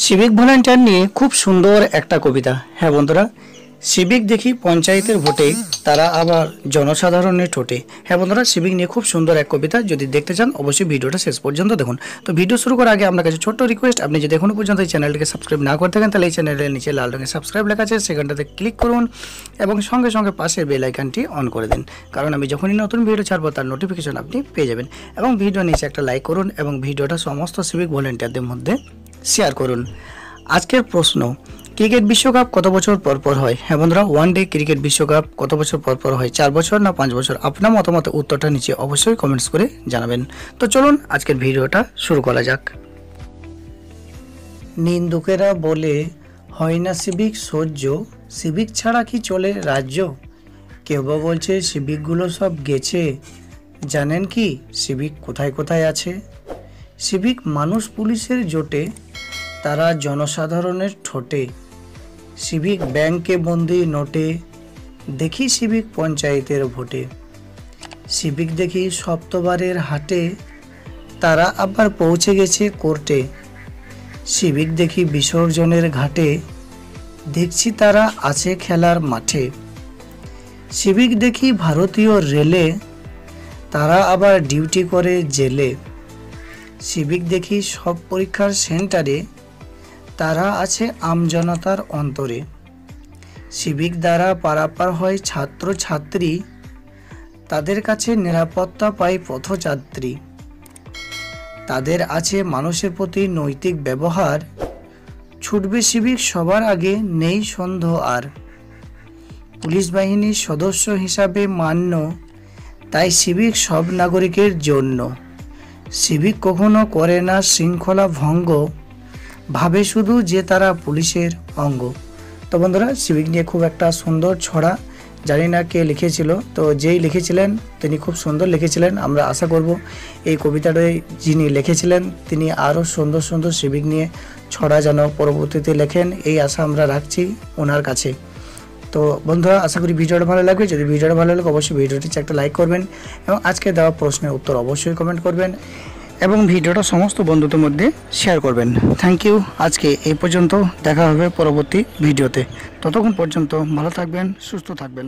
Civic volunteer নিয়ে খুব সুন্দর একটা কবিতা। হ্যাঁ বন্ধুরা, সিভিক দেখি পঞ্চায়েতের ভোটে, তারা আবার জনসাধারণের ঠোঁটে। হ্যাঁ বন্ধুরা, সিভিক নিয়ে খুব সুন্দর এক কবিতা। যদি দেখতে চান অবশ্যই ভিডিওটা শেষ পর্যন্ত দেখুন। তো ভিডিও শুরু করার আগে আপনার কাছে ছোট্ট রিকোয়েস্ট, আপনি যদি এখনো পর্যন্ত এই চ্যানেলটিকে সাবস্ক্রাইব না করে থাকেন তাহলে এই চ্যানেলের নিচে লাল রঙের সাবস্ক্রাইব লেখা আছে, সেখানটাতে ক্লিক করুন এবং সঙ্গে সঙ্গে পাশে বেল আইকনটি অন করে দিন, কারণ আমি যখনই নতুন ভিডিও ছাড়বো তার নোটিফিকেশন আপনি পেয়ে যাবেন। এবং ভিডিও নিচে একটা লাইক করুন এবং ভিডিওটা সমস্ত সিভিক ভলেন্টিয়ারদের মধ্যে শেয়ার করুন। আজকের প্রশ্ন, ক্রিকেট বিশ্বকাপ কত বছর পর পর হয়? হ্যাঁ বন্ধুরা, ওয়ান ডে ক্রিকেট বিশ্বকাপ কত বছর পর পর হয়? 4 বছর না 5 বছর? আপনার মতামত উত্তরটা নিচে অবশ্যই কমেন্টস করে জানাবেন। তো চলুন আজকের ভিডিওটা শুরু করা যাক। নিন্দুকেরা বলে হয় না সিভিক সহ্য, সিভিক ছাড়া কি চলে রাজ্য? কেউ বা বলছে সিভিকগুলো সব গেছে, জানেন কি সিভিক কোথায় কোথায় আছে? সিভিক মানুষ পুলিশের জোটে, তারা জনসাধারণের ঠোঁটে। সিভিক ব্যাংকে বন্দি নোটে, দেখি সিভিক পঞ্চায়েতের ভোটে। সিভিক দেখি সপ্তবারের হাটে, তারা আবার পৌঁছে গেছে কোর্টে। সিভিক দেখি বিসর্জনের ঘাটে, দেখছি তারা আছে খেলার মাঠে। সিভিক দেখি ভারতীয় রেলে, তারা আবার ডিউটি করে জেলে। সিভিক দেখি সব পরীক্ষার সেন্টারে, তারা আছে আমজনতার অন্তরে। সিভিক দ্বারা পারাপার হয় ছাত্র ছাত্রী, তাদের কাছে নিরাপত্তা পায় পথযাত্রী। তাদের আছে মানুষের প্রতি নৈতিক ব্যবহার, ছুটবে সিভিক সবার আগে, নেই সন্দেহ আর। পুলিশ বাহিনীর সদস্য হিসাবে মান্য, তাই সিভিক সব নাগরিকের জন্য। সিভিক কখনো করে না শৃঙ্খলা ভঙ্গ, ভাবে শুধু যে তারা পুলিশের অঙ্গ। তো বন্ধুরা, সিভিক নিয়ে খুব একটা সুন্দর ছড়া, জানি না কে লিখেছিল, তো যেই লিখেছিলেন তিনি খুব সুন্দর লিখেছিলেন। আমরা আশা করব এই কবিতাটাই যিনি লিখেছিলেন তিনি আরও সুন্দর সুন্দর সিভিক নিয়ে ছড়া যেন পরবর্তীতে লেখেন, এই আশা আমরা রাখছি ওনার কাছে। তো বন্ধুরা, আশা করি ভিডিওটা ভালো লাগবে। যদি ভিডিওটা ভালো লাগে অবশ্যই ভিডিওটিতে একটা লাইক করবেন এবং আজকে দেওয়া প্রশ্নের উত্তর অবশ্যই কমেন্ট করবেন এবং ভিডিওটা সমস্ত বন্ধুদের মধ্যে শেয়ার করবেন। Thank you. আজকে এই পর্যন্ত, দেখা হবে পরবর্তী ভিডিওতে। ততক্ষণ পর্যন্ত ভালো থাকবেন, সুস্থ থাকবেন।